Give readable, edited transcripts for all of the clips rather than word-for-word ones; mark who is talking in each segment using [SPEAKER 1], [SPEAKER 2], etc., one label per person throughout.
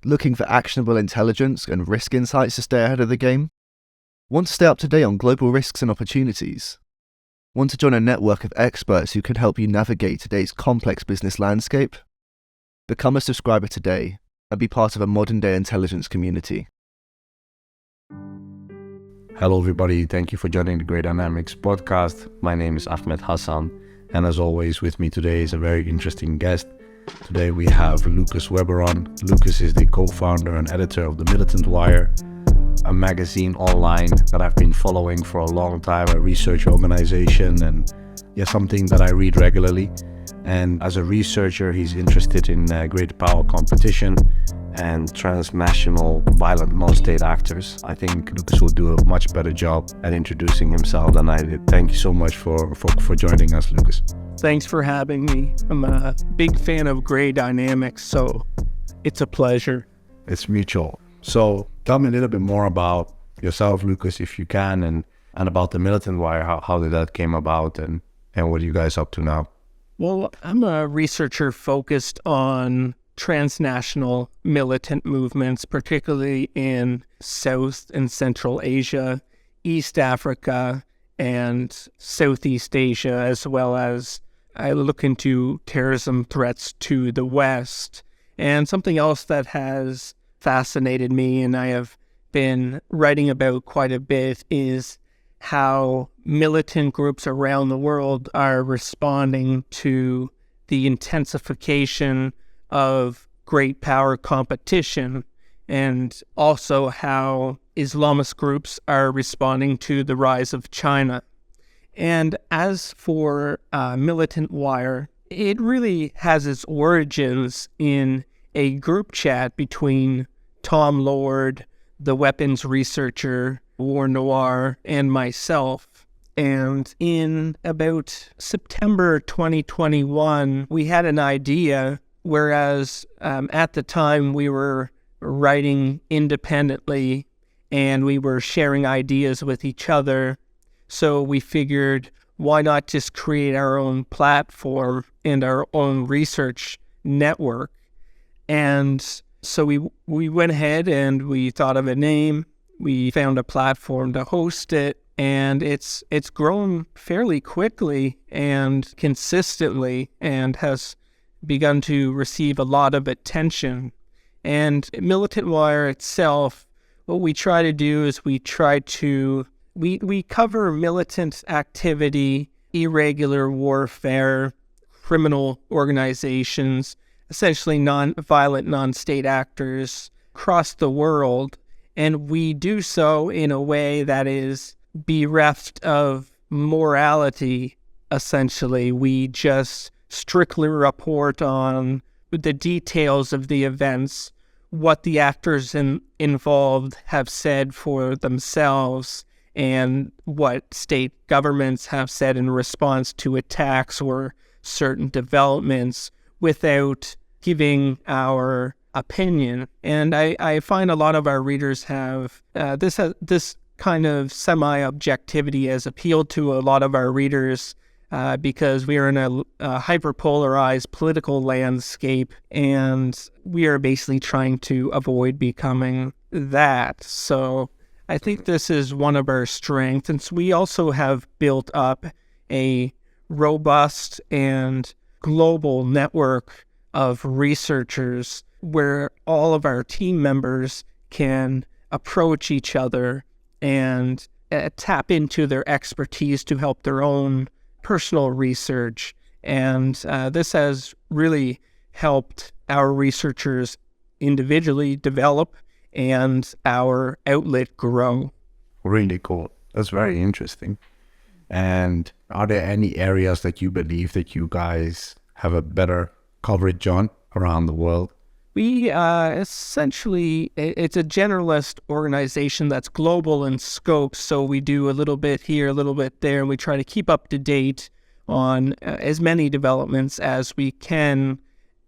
[SPEAKER 1] Looking for actionable intelligence and risk insights to stay ahead of the game? Want to stay up to date on global risks and opportunities? Want to join a network of experts who can help you navigate today's complex business landscape? Become a subscriber today and be part of a modern-day intelligence community.
[SPEAKER 2] Hello everybody, thank you for joining the Great Dynamics podcast. My name is Ahmed Hassan, and as always with me today is a very interesting guest. Today we have Lucas Weber on. Lucas is the co-founder and editor of the Militant Wire, a magazine online that I've been following for a long time, a research organization, and something that I read regularly. And as a researcher, he's interested in great power competition and transnational violent non-state actors. I think Lucas will do a much better job at introducing himself than I did. Thank you so much for joining us, Lucas.
[SPEAKER 3] Thanks for having me. I'm a big fan of Grey Dynamics, so it's a pleasure.
[SPEAKER 2] It's mutual. So tell me a little bit more about yourself, Lucas, if you can, and about the Militant Wire. How did that came about, and what are you guys up to now?
[SPEAKER 3] Well, I'm a researcher focused on transnational militant movements, particularly in South and Central Asia, East Africa, and Southeast Asia, as well as I look into terrorism threats to the West. And something else that has fascinated me and I have been writing about quite a bit is how militant groups around the world are responding to the intensification of great power competition, and also how Islamist groups are responding to the rise of China. And as for Militant Wire, it really has its origins in a group chat between Tom Lord, the weapons researcher, War Noir, and myself. And in about September 2021, we had an idea, whereas at the time we were writing independently and we were sharing ideas with each other. So we figured, why not just create our own platform and our own research network? And so we went ahead and we thought of a name. We found a platform to host it, and it's grown fairly quickly and consistently and has begun to receive a lot of attention. And Militant Wire itself, what we try to do is we cover militant activity, irregular warfare, criminal organizations, essentially non-violent, non-state actors across the world. And we do so in a way that is bereft of morality, essentially. We just strictly report on the details of the events, what the actors involved have said for themselves, and what state governments have said in response to attacks or certain developments without giving our opinion. And I find a lot of our readers have this kind of semi-objectivity has appealed to a lot of our readers because we are in a hyper-polarized political landscape, and we are basically trying to avoid becoming that. So I think this is one of our strengths. And so we also have built up a robust and global network of researchers where all of our team members can approach each other and tap into their expertise to help their own personal research. And this has really helped our researchers individually develop and our outlet grow.
[SPEAKER 2] Really cool. That's very interesting. And are there any areas that you believe that you guys have a better coverage on around the world?
[SPEAKER 3] We essentially, it's a generalist organization that's global in scope. So we do a little bit here, a little bit there, and we try to keep up to date on as many developments as we can.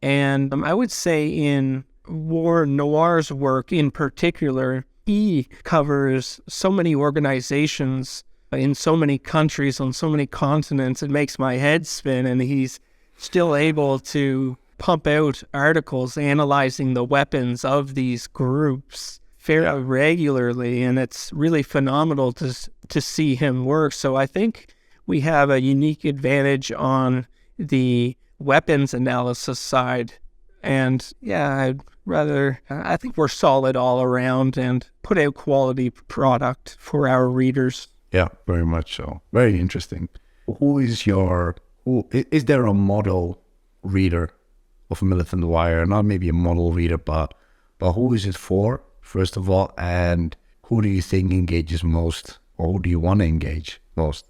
[SPEAKER 3] And I would say in War Noir's work in particular, he covers so many organizations in so many countries on so many continents. It makes my head spin, and he's still able to pump out articles analyzing the weapons of these groups fairly regularly, and it's really phenomenal to see him work. So I think we have a unique advantage on the weapons analysis side. And yeah, I think we're solid all around and put out quality product for our readers.
[SPEAKER 2] Yeah, very much so. Very interesting. Is there a model reader of Militant Wire? Not maybe a model reader, but who is it for, first of all? And who do you think engages most, or who do you want to engage most?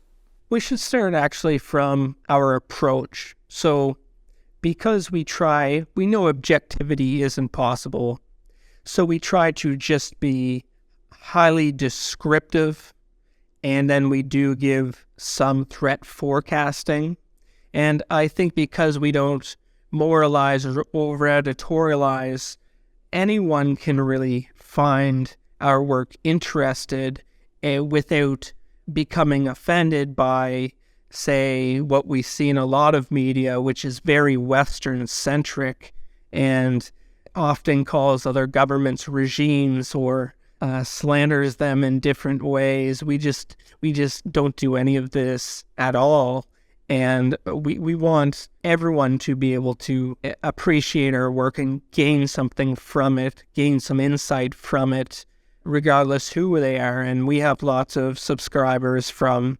[SPEAKER 3] We should start actually from our approach. So because we know objectivity isn't possible, so we try to just be highly descriptive, and then we do give some threat forecasting. And I think because we don't moralize or over-editorialize, anyone can really find our work interested without becoming offended by, say, what we see in a lot of media, which is very Western-centric and often calls other governments regimes or slanders them in different ways. We just don't do any of this at all. And we want everyone to be able to appreciate our work and gain something from it, gain some insight from it, regardless who they are. And we have lots of subscribers from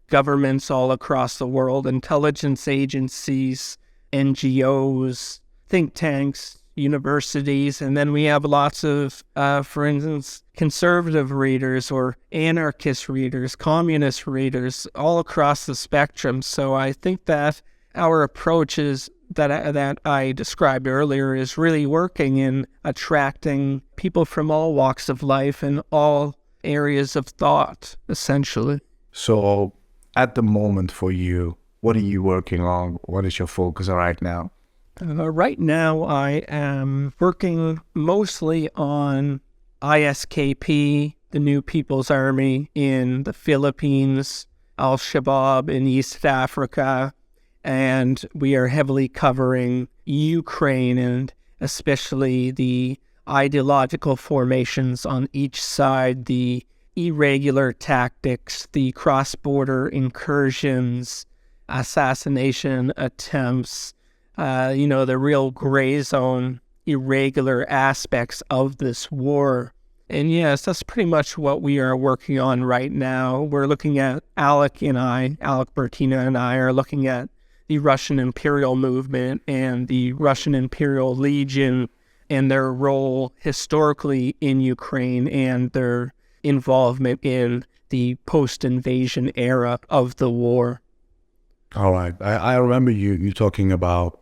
[SPEAKER 3] governments all across the world, intelligence agencies, NGOs, think tanks, universities, and then we have lots of, for instance, conservative readers or anarchist readers, communist readers, all across the spectrum. So I think that our approach is that I described earlier is really working in attracting people from all walks of life and all areas of thought, essentially.
[SPEAKER 2] So at the moment for you, what are you working on? What is your focus right now?
[SPEAKER 3] Right now, I am working mostly on ISKP, the New People's Army in the Philippines, Al-Shabaab in East Africa, and we are heavily covering Ukraine and especially the ideological formations on each side, the irregular tactics, the cross-border incursions, assassination attempts, the real gray zone, irregular aspects of this war. And yes, that's pretty much what we are working on right now. We're looking at Alec Bertina and I are looking at the Russian Imperial Movement and the Russian Imperial Legion and their role historically in Ukraine and their involvement in the post-invasion era of the war.
[SPEAKER 2] All right. I remember you talking about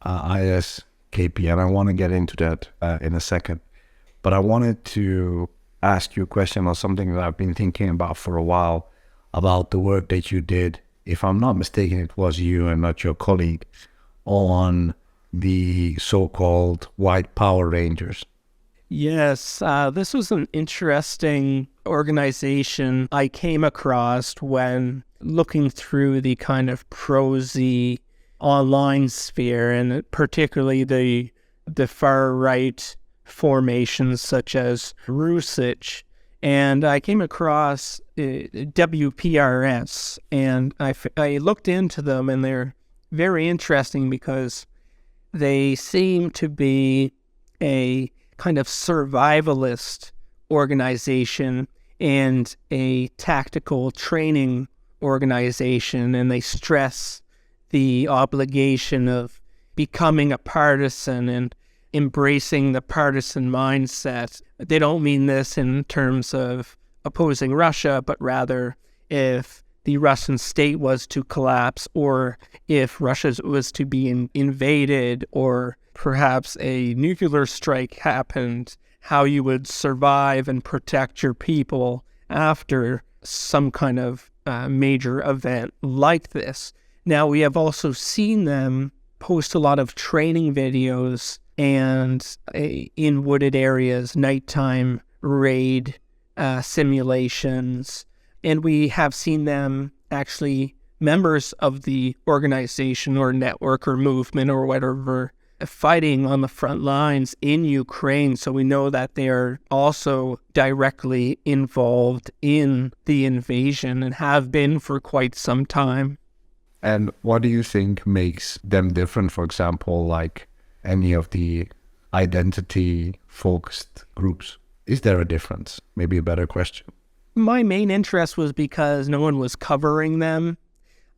[SPEAKER 2] ISKP, and I want to get into that in a second. But I wanted to ask you a question on something that I've been thinking about for a while, about the work that you did. If I'm not mistaken, it was you and not your colleague, on the so-called White Power Rangers.
[SPEAKER 3] Yes, this was an interesting organization I came across when looking through the kind of prosy online sphere, and particularly the far-right formations such as Rusich. And I came across WPRS, and I looked into them, and they're very interesting because they seem to be a kind of survivalist organization and a tactical training organization, and they stress the obligation of becoming a partisan and embracing the partisan mindset. They don't mean this in terms of opposing Russia, but rather if the Russian state was to collapse, or if Russia was to be invaded, or perhaps a nuclear strike happened, how you would survive and protect your people after some kind of major event like this. Now, we have also seen them post a lot of training videos and in wooded areas, nighttime raid simulations. And we have seen them actually members of the organization or network or movement or whatever fighting on the front lines in Ukraine. So we know that they are also directly involved in the invasion and have been for quite some time.
[SPEAKER 2] And what do you think makes them different, for example, like any of the identity-focused groups? Is there a difference? Maybe a better question.
[SPEAKER 3] My main interest was because no one was covering them.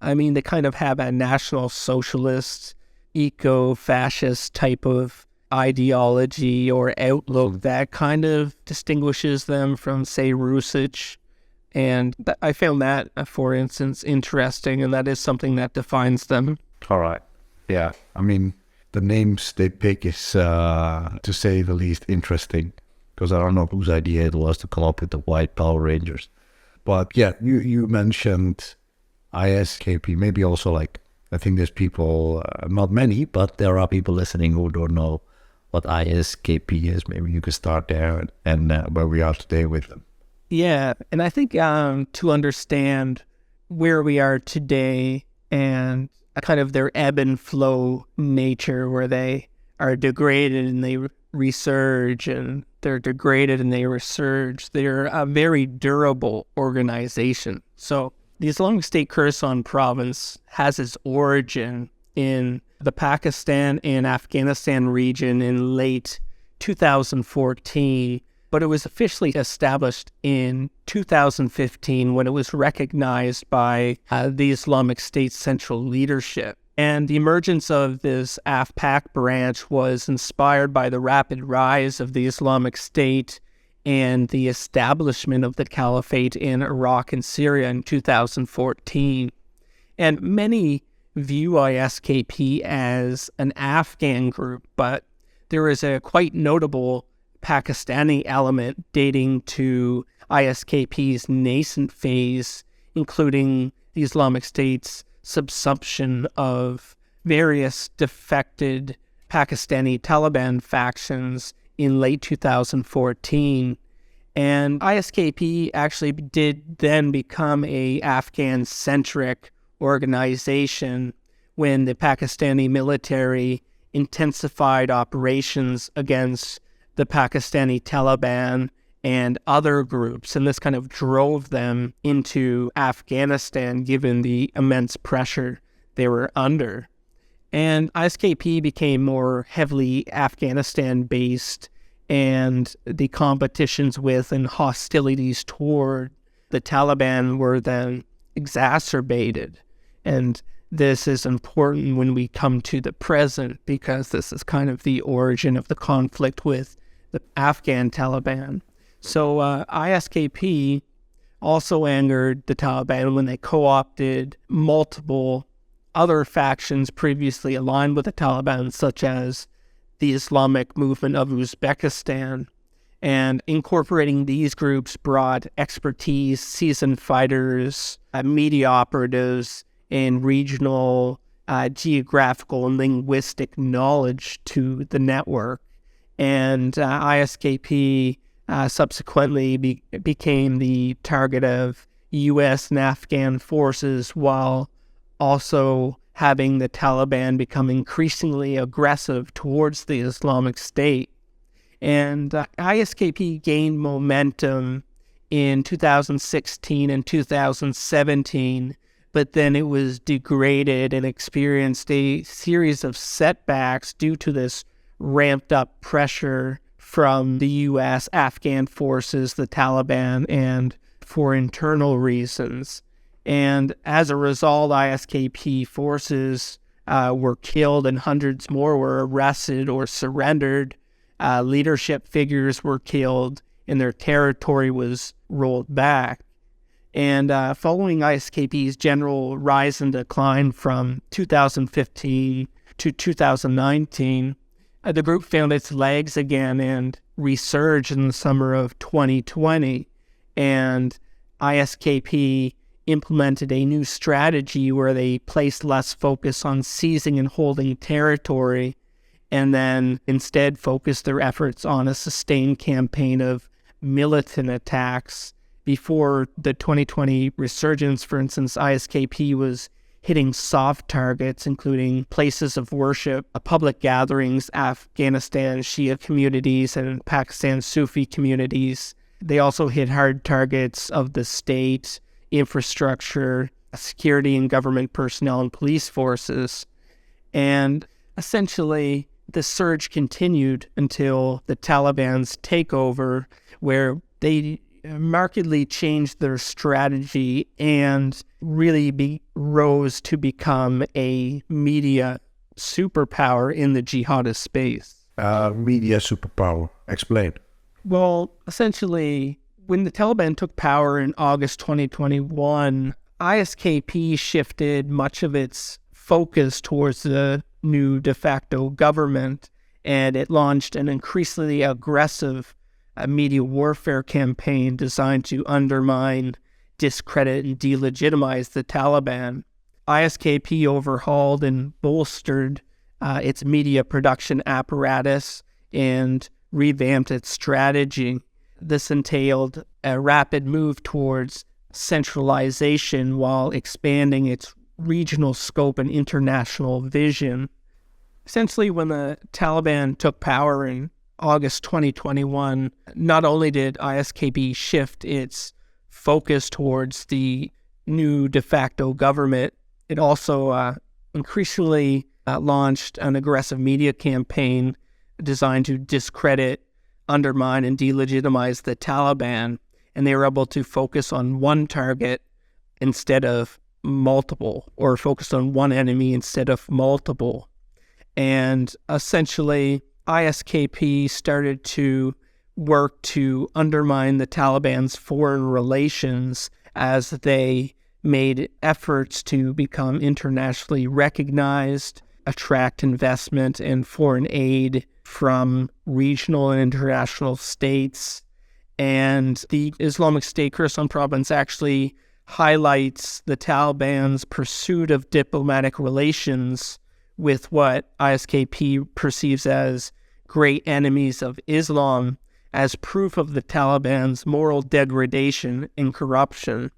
[SPEAKER 3] I mean, they kind of have a national socialist, eco-fascist type of ideology or outlook that kind of distinguishes them from, say, Rusich. And I found that, for instance, interesting, and that is something that defines them.
[SPEAKER 2] All right. Yeah. I mean, the names they pick is, to say the least, interesting, because I don't know whose idea it was to come up with the White Power Rangers. But yeah, you mentioned ISKP, maybe also like, I think there's people, not many, but there are people listening who don't know what ISKP is. Maybe you could start there and where we are today with them.
[SPEAKER 3] Yeah, and I think to understand where we are today and kind of their ebb and flow nature, where they are degraded and they resurge, and they're degraded and they resurge, they're a very durable organization. So the Islamic State Khorasan Province has its origin in the Pakistan and Afghanistan region in late 2014, but it was officially established in 2015 when it was recognized by the Islamic State central leadership. And the emergence of this AFPAC branch was inspired by the rapid rise of the Islamic State and the establishment of the caliphate in Iraq and Syria in 2014. And many view ISKP as an Afghan group, but there is a quite notable Pakistani element dating to ISKP's nascent phase, including the Islamic State's subsumption of various defected Pakistani Taliban factions in late 2014. And ISKP actually did then become a Afghan-centric organization when the Pakistani military intensified operations against the Pakistani Taliban and other groups, and this kind of drove them into Afghanistan given the immense pressure they were under. And ISKP became more heavily Afghanistan-based, and the competitions with and hostilities toward the Taliban were then exacerbated. And this is important when we come to the present, because this is kind of the origin of the conflict with the Afghan Taliban. So ISKP also angered the Taliban when they co-opted multiple other factions previously aligned with the Taliban, such as the Islamic Movement of Uzbekistan. And incorporating these groups brought expertise, seasoned fighters, media operatives, and regional, geographical, and linguistic knowledge to the network. And ISKP subsequently became the target of U.S. and Afghan forces, while also having the Taliban become increasingly aggressive towards the Islamic State. And ISKP gained momentum in 2016 and 2017, but then it was degraded and experienced a series of setbacks due to this ramped up pressure from the U.S., Afghan forces, the Taliban, and for internal reasons. And as a result, ISKP forces were killed and hundreds more were arrested or surrendered. Leadership figures were killed and their territory was rolled back. And following ISKP's general rise and decline from 2015 to 2019, the group found its legs again and resurged in the summer of 2020. And ISKP implemented a new strategy where they placed less focus on seizing and holding territory, and then instead focused their efforts on a sustained campaign of militant attacks. Before the 2020 resurgence, for instance, ISKP was hitting soft targets, including places of worship, public gatherings, Afghanistan Shia communities, and Pakistan Sufi communities. They also hit hard targets of the state, infrastructure, security and government personnel and police forces. And essentially, the surge continued until the Taliban's takeover, where they markedly changed their strategy and really rose to become a media superpower in the jihadist space.
[SPEAKER 2] Media superpower. Explain.
[SPEAKER 3] Well, essentially, when the Taliban took power in August 2021, ISKP shifted much of its focus towards the new de facto government, and it launched an increasingly aggressive media warfare campaign designed to undermine, discredit, and delegitimize the Taliban. ISKP overhauled and bolstered its media production apparatus and revamped its strategy. This entailed a rapid move towards centralization while expanding its regional scope and international vision. Essentially, when the Taliban took power in August 2021, not only did ISKP shift its focus towards the new de facto government, it also increasingly launched an aggressive media campaign designed to discredit, undermine, and delegitimize the Taliban. And they were able to focus on one target instead of multiple, or focus on one enemy instead of multiple. And essentially, ISKP started to work to undermine the Taliban's foreign relations as they made efforts to become internationally recognized, attract investment and foreign aid from regional and international states. And the Islamic State Khorasan Province actually highlights the Taliban's pursuit of diplomatic relations with what ISKP perceives as great enemies of Islam as proof of the Taliban's moral degradation and corruption.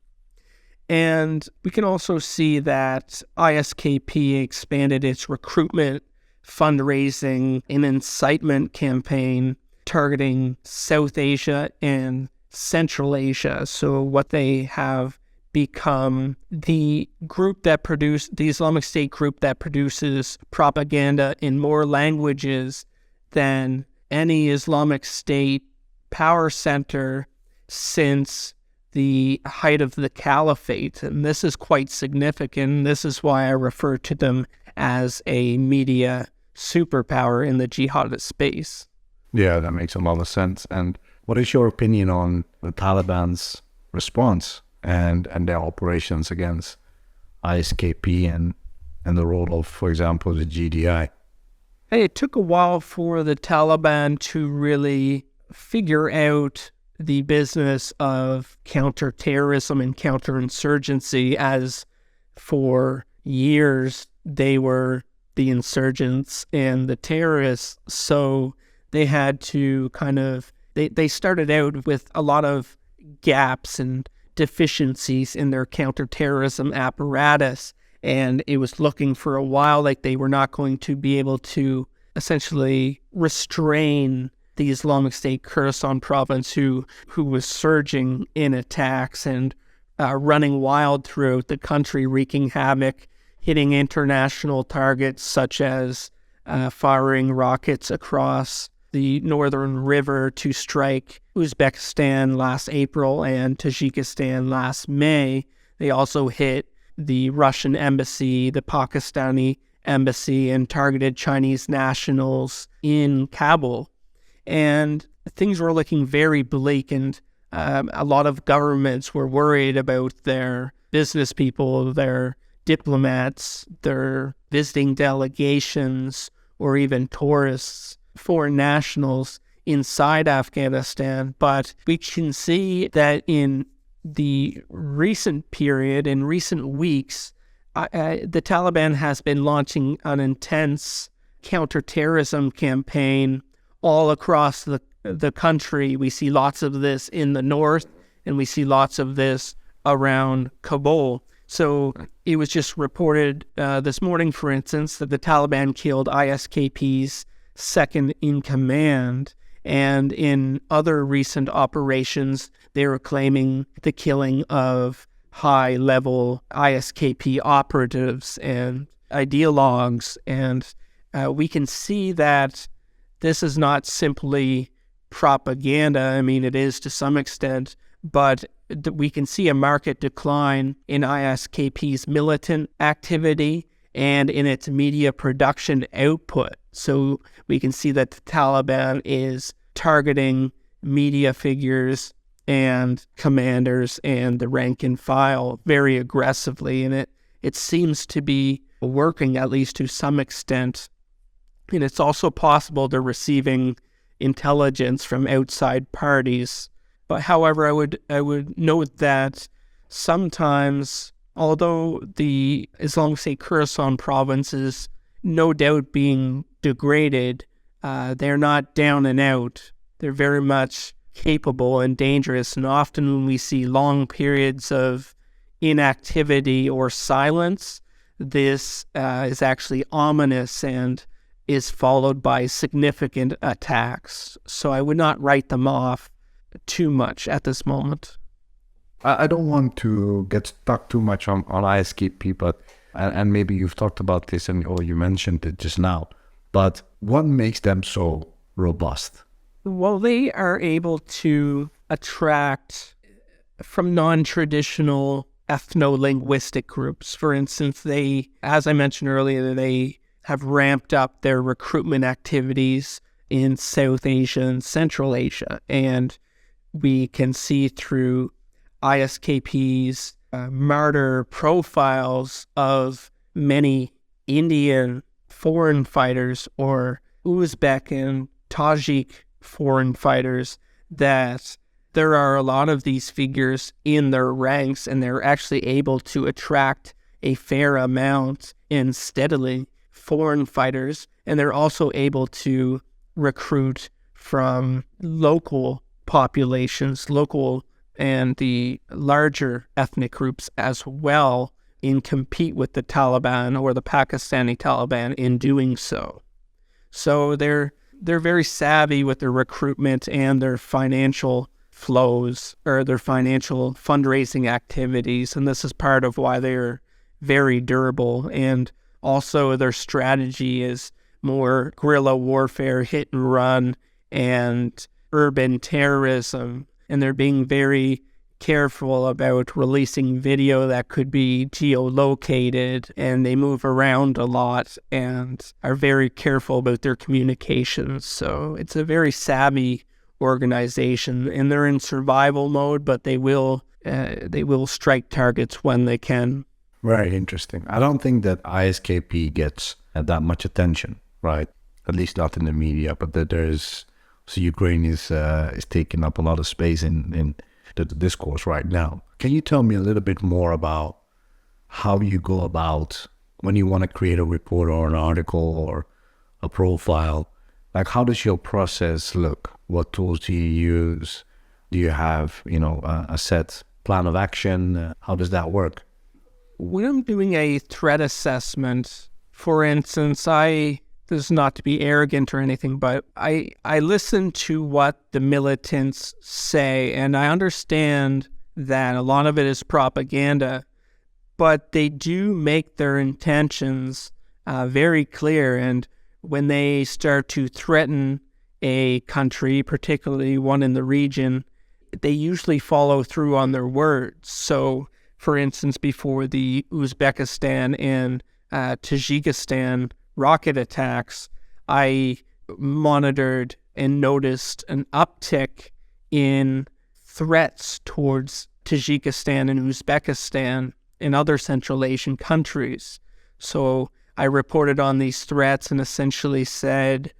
[SPEAKER 3] And we can also see that ISKP expanded its recruitment, fundraising, and incitement campaign targeting South Asia and Central Asia. So what they have become the Islamic State group that produces propaganda in more languages than any Islamic State power center since the height of the caliphate. And this is quite significant. This is why I refer to them as a media superpower in the jihadist space.
[SPEAKER 2] Yeah, that makes a lot of sense. And what is your opinion on the Taliban's response and their operations against ISKP and the role of, for example, the GDI?
[SPEAKER 3] Hey, it took a while for the Taliban to really figure out the business of counterterrorism and counterinsurgency, as for years they were the insurgents and the terrorists. So they had to they started out with a lot of gaps and deficiencies in their counterterrorism apparatus. And it was looking for a while like they were not going to be able to essentially restrain the Islamic State Khorasan Province, who was surging in attacks and running wild throughout the country, wreaking havoc, hitting international targets such as firing rockets across the northern river to strike Uzbekistan last April and Tajikistan last May. They also hit the Russian embassy, the Pakistani embassy, and targeted Chinese nationals in Kabul. And things were looking very bleak, and a lot of governments were worried about their business people, their diplomats, their visiting delegations, or even tourists, foreign nationals inside Afghanistan. But we can see that in the recent period, in recent weeks, the Taliban has been launching an intense counterterrorism campaign all across the country. We see lots of this in the north, and we see lots of this around Kabul. So it was just reported this morning, for instance, that the Taliban killed ISKP's second in command. And in other recent operations, they were claiming the killing of high-level ISKP operatives and ideologues. And we can see that this is not simply propaganda. I mean, it is to some extent, but we can see a marked decline in ISKP's militant activity and in its media production output. So we can see that the Taliban is targeting media figures and commanders and the rank and file very aggressively, and it seems to be working, at least to some extent. And it's also possible they're receiving intelligence from outside parties. But however, I would note that sometimes, although the Islamic State Khorasan Province is no doubt being degraded, they're not down and out. They're very much capable and dangerous. And often when we see long periods of inactivity or silence, this is actually ominous and is followed by significant attacks. So I would not write them off too much at this moment.
[SPEAKER 2] I don't want to get stuck too much on ISKP, but and maybe you've talked about this or you mentioned it just now, but what makes them so robust?
[SPEAKER 3] Well, they are able to attract from non-traditional ethno-linguistic groups. For instance, they, as I mentioned earlier, they have ramped up their recruitment activities in South Asia and Central Asia. And we can see through ISKP's martyr profiles of many Indian foreign fighters or Uzbek and Tajik foreign fighters that there are a lot of these figures in their ranks, and they're actually able to attract a fair amount and steadily foreign fighters, and they're also able to recruit from local populations, local and the larger ethnic groups as well, and compete with the Taliban or the Pakistani Taliban in doing so. So they're very savvy with their recruitment and their financial flows or their financial fundraising activities, and this is part of why they're very durable. And also their strategy is more guerrilla warfare, hit and run, and urban terrorism, and they're being very careful about releasing video that could be geolocated, and they move around a lot and are very careful about their communications. So it's a very savvy organization, and they're in survival mode, but they will strike targets when they can.
[SPEAKER 2] Very interesting. I don't think that ISKP gets that much attention, right? At least not in the media, but that so Ukraine is taking up a lot of space in the discourse right now. Can you tell me a little bit more about how you go about when you want to create a report or an article or a profile? Like, how does your process look? What tools do you use? Do you have, a set plan of action? How does that work?
[SPEAKER 3] When I'm doing a threat assessment, for instance, this is not to be arrogant or anything, but I listen to what the militants say, and I understand that a lot of it is propaganda, but they do make their intentions very clear. And when they start to threaten a country, particularly one in the region, they usually follow through on their words. So, for instance, before the Uzbekistan and Tajikistan rocket attacks, I monitored and noticed an uptick in threats towards Tajikistan and Uzbekistan and other Central Asian countries. So I reported on these threats and essentially said,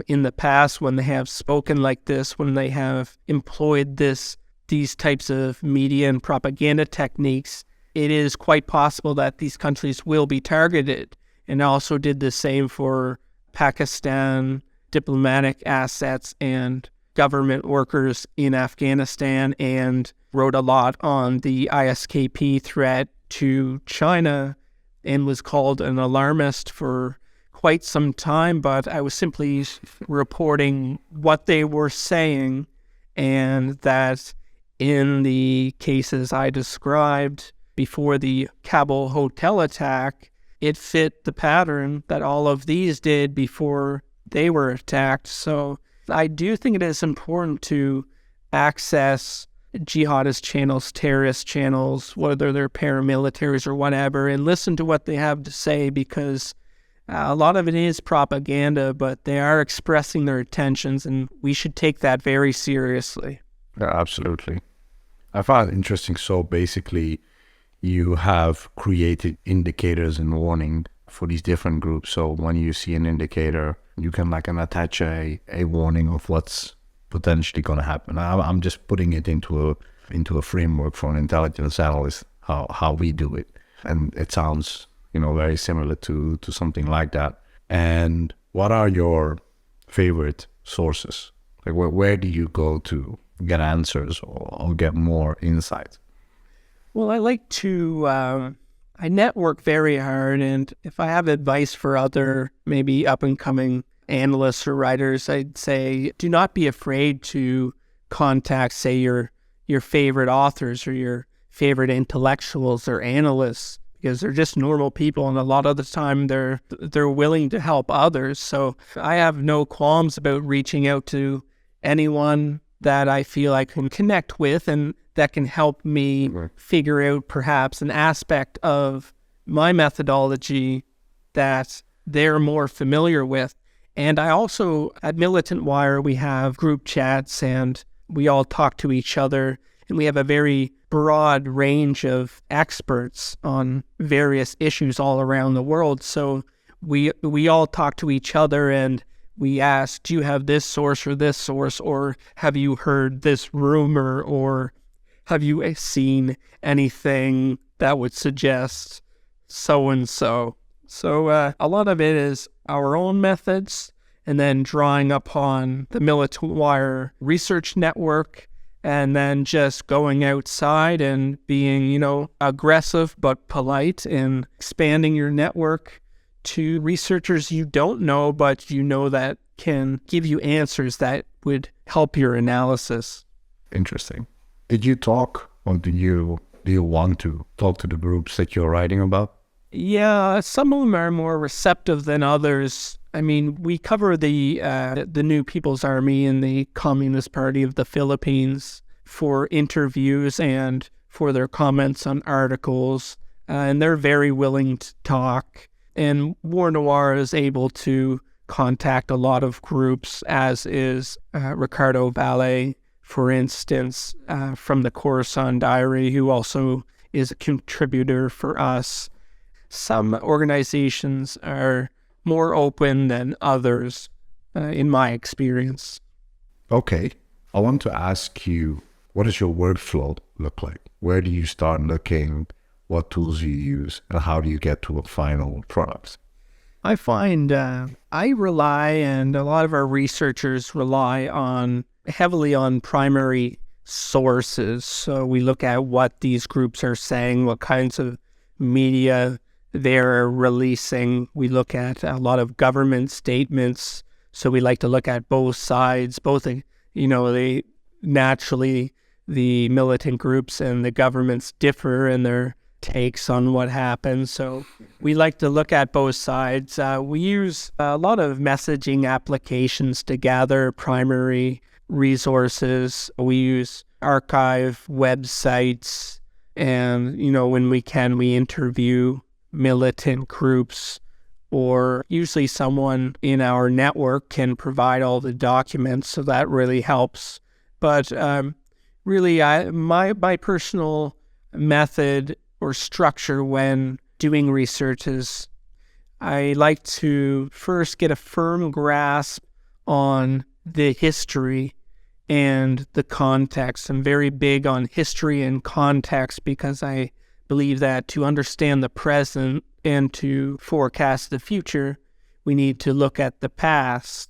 [SPEAKER 3] in the past, when they have spoken like this, when they have employed these types of media and propaganda techniques, it is quite possible that these countries will be targeted. And I also did the same for Pakistan, diplomatic assets and government workers in Afghanistan, and wrote a lot on the ISKP threat to China and was called an alarmist for quite some time, but I was simply reporting what they were saying, and that in the cases I described before the Kabul hotel attack, it fit the pattern that all of these did before they were attacked. So I do think it is important to access jihadist channels, terrorist channels, whether they're paramilitaries or whatever, and listen to what they have to say, because a lot of it is propaganda, but they are expressing their intentions, and we should take that very seriously.
[SPEAKER 2] Yeah, absolutely. I found it interesting. So basically, you have created indicators and warning for these different groups. So when you see an indicator, you can attach a warning of what's potentially going to happen. I'm just putting it into a framework for an intelligence analyst, how we do it, and it sounds very similar to something like that. And what are your favorite sources? Like where do you go to get answers or get more insight?
[SPEAKER 3] Well, I like to I network very hard, and if I have advice for other maybe up and coming analysts or writers, I'd say do not be afraid to contact, say, your favorite authors or your favorite intellectuals or analysts, because they're just normal people, and a lot of the time they're willing to help others. So I have no qualms about reaching out to anyone that I feel I can connect with and that can help me figure out perhaps an aspect of my methodology that they're more familiar with. And I also, at Militant Wire, we have group chats and we all talk to each other, and we have a very broad range of experts on various issues all around the world. So we all talk to each other and we ask, do you have this source, or have you heard this rumor, or have you seen anything that would suggest so-and-so? So a lot of it is our own methods, and then drawing upon the Militant Wire research network, and then just going outside and being, aggressive but polite, and expanding your network to researchers you don't know, but that can give you answers that would help your analysis.
[SPEAKER 2] Interesting. Did you talk, or do you want to talk to the groups that you're writing about?
[SPEAKER 3] Yeah, some of them are more receptive than others. I mean, we cover the New People's Army and the Communist Party of the Philippines for interviews and for their comments on articles, and they're very willing to talk. And War Noir is able to contact a lot of groups, as is Ricardo Valle, for instance, from the Khorasan Diary, who also is a contributor for us. Some organizations are more open than others, in my experience.
[SPEAKER 2] Okay. I want to ask you, what does your workflow look like? Where do you start looking? What tools do you use? And how do you get to a final product?
[SPEAKER 3] I find I rely, and a lot of our researchers rely heavily on primary sources. So we look at what these groups are saying, what kinds of media they're releasing. We look at a lot of government statements. So we like to look at both sides, naturally the militant groups and the governments differ in their takes on what happens. So we like to look at both sides. We use a lot of messaging applications to gather primary resources. We use archive websites, and, when we can, we interview militant groups, or usually someone in our network can provide all the documents, so that really helps. But really, my personal method or structure when doing research is I like to first get a firm grasp on the history and the context. I'm very big on history and context because I believe that to understand the present and to forecast the future, we need to look at the past.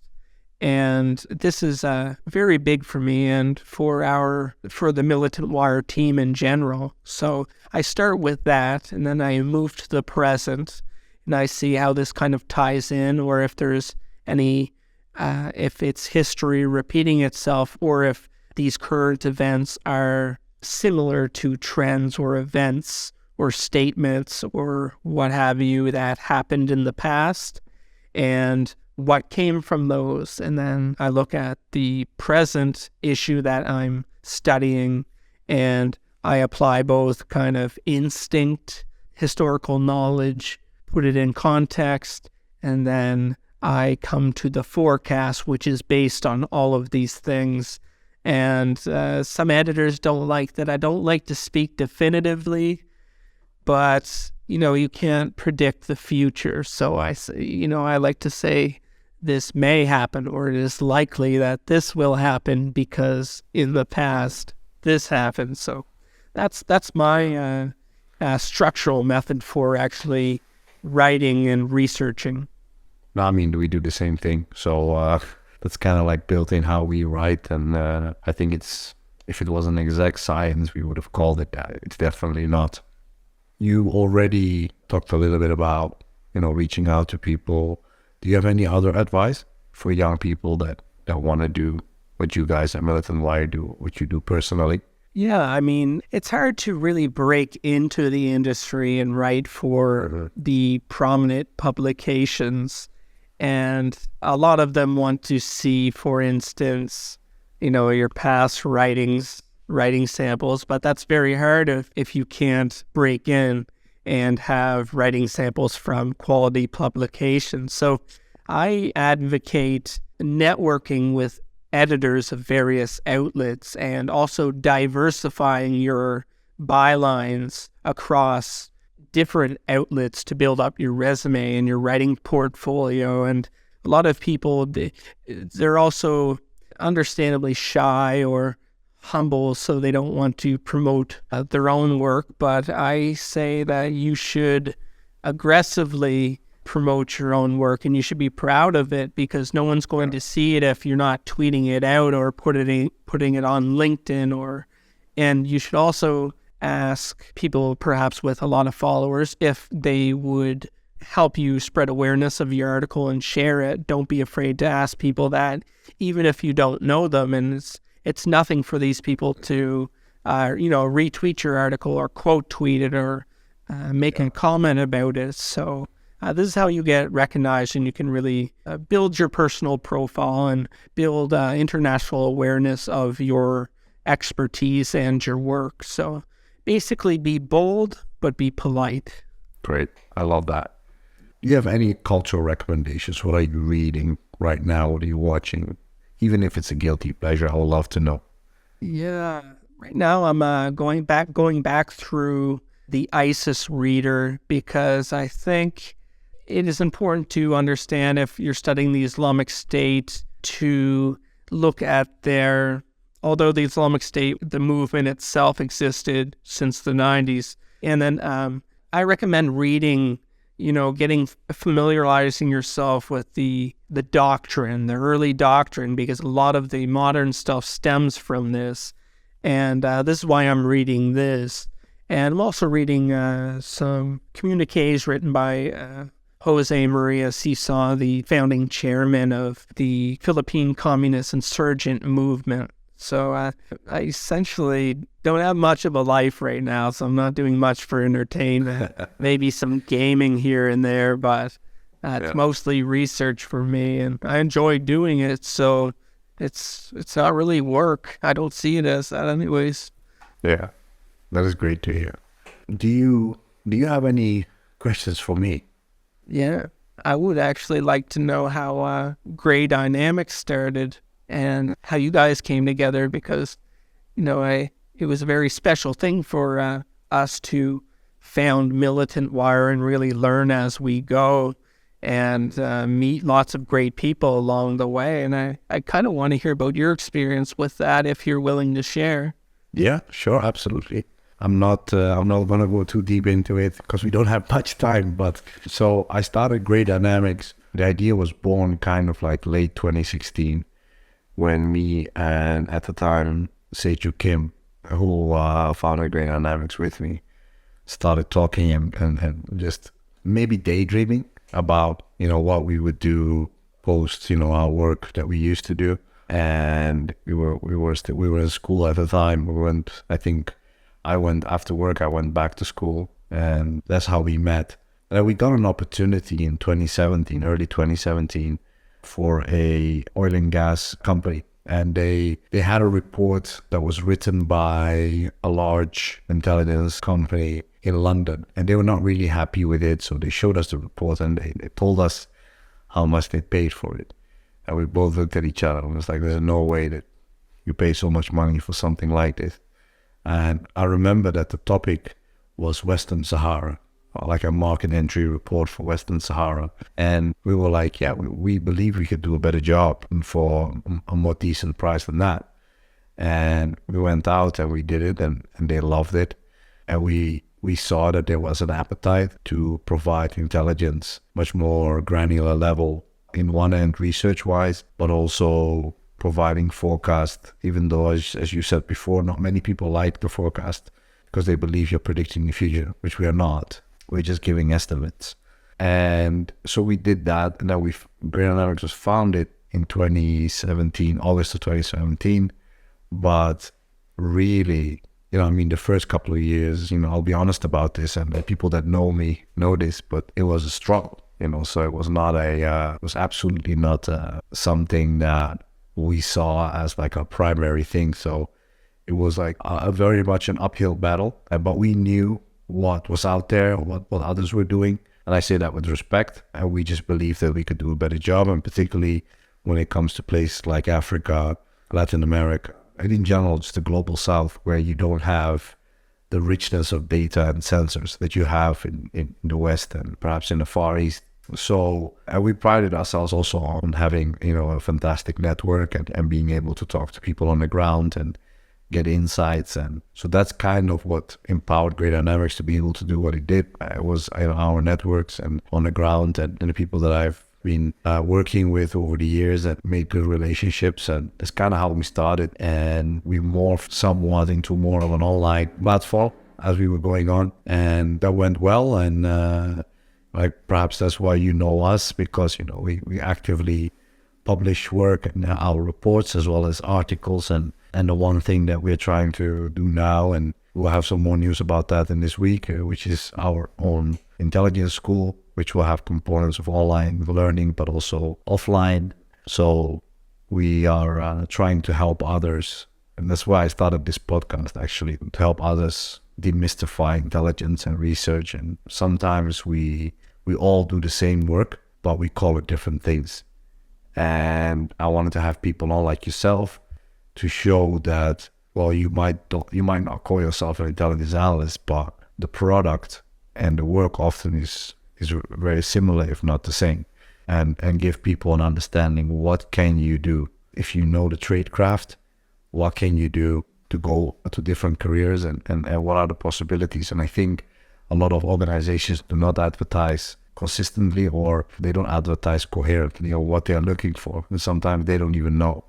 [SPEAKER 3] And this is very big for me and for the Militant Wire team in general. So I start with that, and then I move to the present, and I see how this kind of ties in, or if there's any, if it's history repeating itself, or if these current events are similar to trends or events or statements or what have you that happened in the past, and what came from those. And then I look at the present issue that I'm studying, and I apply both kind of instinct, historical knowledge, put it in context, and then I come to the forecast, which is based on all of these things. And some editors don't like that. I don't like to speak definitively, but, you can't predict the future. So I say, I like to say this may happen, or it is likely that this will happen because in the past this happened. So that's my structural method for actually writing and researching.
[SPEAKER 2] No, I mean, we do the same thing. So that's kind of like built in how we write. And I think if it was an exact science, we would have called it that. It's definitely not. You already talked a little bit about, reaching out to people. Do you have any other advice for young people that want to do what you guys at Militant Wire do, what you do personally?
[SPEAKER 3] Yeah, I mean, it's hard to really break into the industry and write for the prominent publications. And a lot of them want to see, for instance, your past writing samples, but that's very hard if you can't break in and have writing samples from quality publications. So I advocate networking with editors of various outlets and also diversifying your bylines across different outlets to build up your resume and your writing portfolio. And a lot of people, they're also understandably shy or humble, so they don't want to promote their own work. But I say that you should aggressively promote your own work, and you should be proud of it, because no one's going to see it if you're not tweeting it out or putting it on LinkedIn. And you should also ask people perhaps with a lot of followers if they would help you spread awareness of your article and share it. Don't be afraid to ask people that, even if you don't know them. And it's nothing for these people to, retweet your article or quote tweet it or make a comment about it. So this is how you get recognized, and you can really build your personal profile and build international awareness of your expertise and your work. So basically be bold, but be polite.
[SPEAKER 2] Great. I love that. Do you have any cultural recommendations? What are you reading right now? What are you watching? Even if it's a guilty pleasure, I would love to know.
[SPEAKER 3] Yeah. Right now I'm going back through the ISIS reader, because I think it is important to understand, if you're studying the Islamic State, to look at although the Islamic State, the movement itself, existed since the 90s. And then I recommend reading, familiarizing yourself with the doctrine, the early doctrine, because a lot of the modern stuff stems from this. And this is why I'm reading this. And I'm also reading some communiques written by Jose Maria Sison, the founding chairman of the Philippine Communist Insurgent Movement. So I essentially don't have much of a life right now, so I'm not doing much for entertainment. Maybe some gaming here and there, but it's mostly research for me, and I enjoy doing it. So it's not really work. I don't see it as that, anyways.
[SPEAKER 2] Yeah, that is great to hear. Do you have any questions for me?
[SPEAKER 3] Yeah, I would actually like to know how Gray Dynamics started and how you guys came together, because, it was a very special thing for us to found Militant Wire and really learn as we go and meet lots of great people along the way. And I kind of want to hear about your experience with that, if you're willing to share.
[SPEAKER 2] Yeah, sure, absolutely. I'm not going to go too deep into it because we don't have much time. But so I started Gray Dynamics The idea was born kind of like late 2016 when me and at the time Seju Kim, who founded Great Dynamics with me, started talking and just maybe daydreaming about, what we would do post, our work that we used to do. And we were in school at the time. I went after work, I went back to school, and that's how we met. And we got an opportunity in 2017, early 2017, for a oil and gas company. And they had a report that was written by a large intelligence company in London, and they were not really happy with it. So they showed us the report and they told us how much they paid for it. And we both looked at each other and was like, there's no way that you pay so much money for something like this. And I remember that the topic was Western Sahara, like a market entry report for Western Sahara. And we were like, yeah, we believe we could do a better job for a more decent price than that. And we went out and we did it, and they loved it. And we saw that there was an appetite to provide intelligence much more granular level, in one end research-wise, but also providing forecast, even though, as you said before, not many people like the forecast because they believe you're predicting the future, which we are not. We're just giving estimates. And so we did that, and then Great Dynamics was founded in 2017, August of 2017. But really, the first couple of years, I'll be honest about this, and the people that know me know this, but it was a struggle, so it was not it was absolutely not something that we saw as like a primary thing. So it was like a very much an uphill battle, but we knew what was out there, what others were doing. And I say that with respect, and we just believed that we could do a better job, and particularly when it comes to places like Africa, Latin America, and in general, just the global South, where you don't have the richness of data and sensors that you have in the West and perhaps in the Far East. So we prided ourselves also on having, a fantastic network and being able to talk to people on the ground and get insights. And so that's kind of what empowered Great Dynamics to be able to do what it did. It was our networks and on the ground and the people that I've been working with over the years that made good relationships. And that's kind of how we started. And we morphed somewhat into more of an online platform as we were going on. And that went well. And perhaps that's why you know us, because, we actively publish work and our reports as well as articles. And the one thing that we're trying to do now, and we'll have some more news about that in this week, which is our own intelligence school, which will have components of online learning, but also offline. So we are trying to help others. And that's why I started this podcast, actually, to help others demystify intelligence and research. And sometimes we all do the same work, but we call it different things. And I wanted to have people on like yourself to show that, well, you might not call yourself an intelligence analyst, but the product and the work often is very similar, if not the same, and give people an understanding. What can you do if you know the trade craft? What can you do to go to different careers, and what are the possibilities? And I think a lot of organizations do not advertise consistently, or they don't advertise coherently or what they are looking for, and sometimes they don't even know.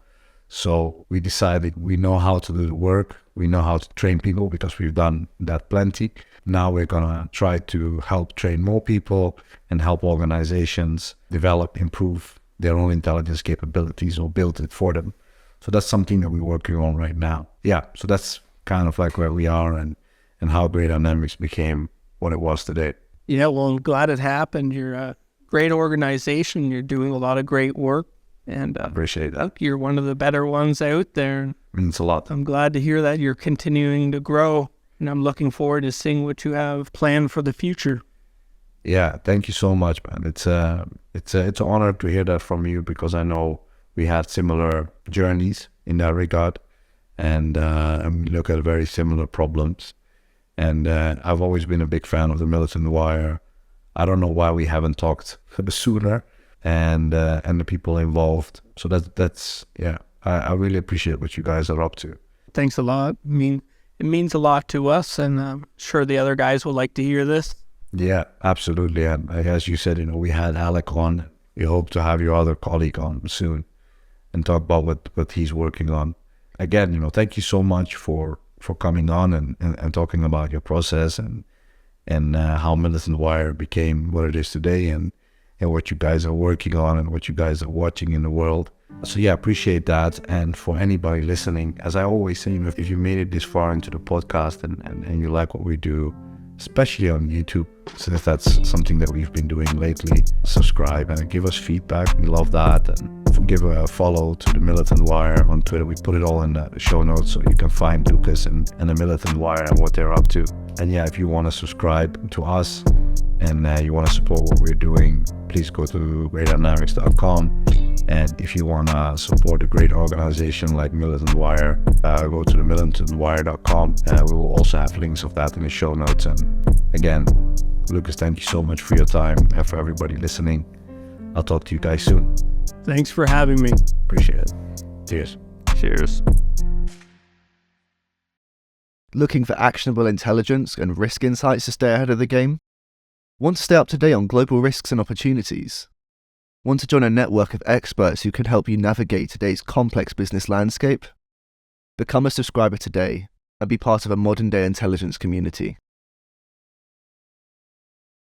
[SPEAKER 2] So we decided we know how to do the work, we know how to train people because we've done that plenty. Now we're gonna try to help train more people and help organizations develop, improve their own intelligence capabilities or build it for them. So that's something that we're working on right now. Yeah, so that's kind of like where we are and how Great Dynamics became what it was today.
[SPEAKER 3] Yeah, well, I'm glad it happened. You're a great organization. You're doing a lot of great work. And
[SPEAKER 2] appreciate that.
[SPEAKER 3] You're one of the better ones out there.
[SPEAKER 2] Means a lot.
[SPEAKER 3] I'm glad to hear that you're continuing to grow. And I'm looking forward to seeing what you have planned for the future.
[SPEAKER 2] Yeah, thank you so much, man. It's an honor to hear that from you, because I know we had similar journeys in that regard, and we look at very similar problems. And I've always been a big fan of the Militant Wire. I don't know why we haven't talked sooner, and the people involved. So that's I really appreciate what you guys are up to.
[SPEAKER 3] Thanks a lot. I mean, it means a lot to us, and I'm sure the other guys will like to hear this.
[SPEAKER 2] Yeah, absolutely. And as you said, we had Alec on we hope to have your other colleague on soon and talk about what he's working on. Again, thank you so much for coming on and talking about your process and how Militant Wire became what it is today, and what you guys are working on and what you guys are watching in the world. So yeah, appreciate that. And for anybody listening, as I always say, if you made it this far into the podcast and you like what we do, especially on YouTube, so if that's something that we've been doing lately, subscribe and give us feedback. We love that. And give a follow to the Militant Wire on Twitter. We put it all in the show notes so you can find Lucas and the Militant Wire and what they're up to. And yeah, if you want to subscribe to us and you want to support what we're doing, please go to greatdynamics.com. And if you want to support a great organization like Militant Wire, go to the militantwire.com. We will also have links of that in the show notes. And again, Lucas, thank you so much for your time and for everybody listening. I'll talk to you guys soon.
[SPEAKER 3] Thanks for having me.
[SPEAKER 2] Appreciate it. Cheers.
[SPEAKER 3] Cheers.
[SPEAKER 1] Looking for actionable intelligence and risk insights to stay ahead of the game? Want to stay up to date on global risks and opportunities? Want to join a network of experts who can help you navigate today's complex business landscape? Become a subscriber today and be part of a modern-day intelligence community.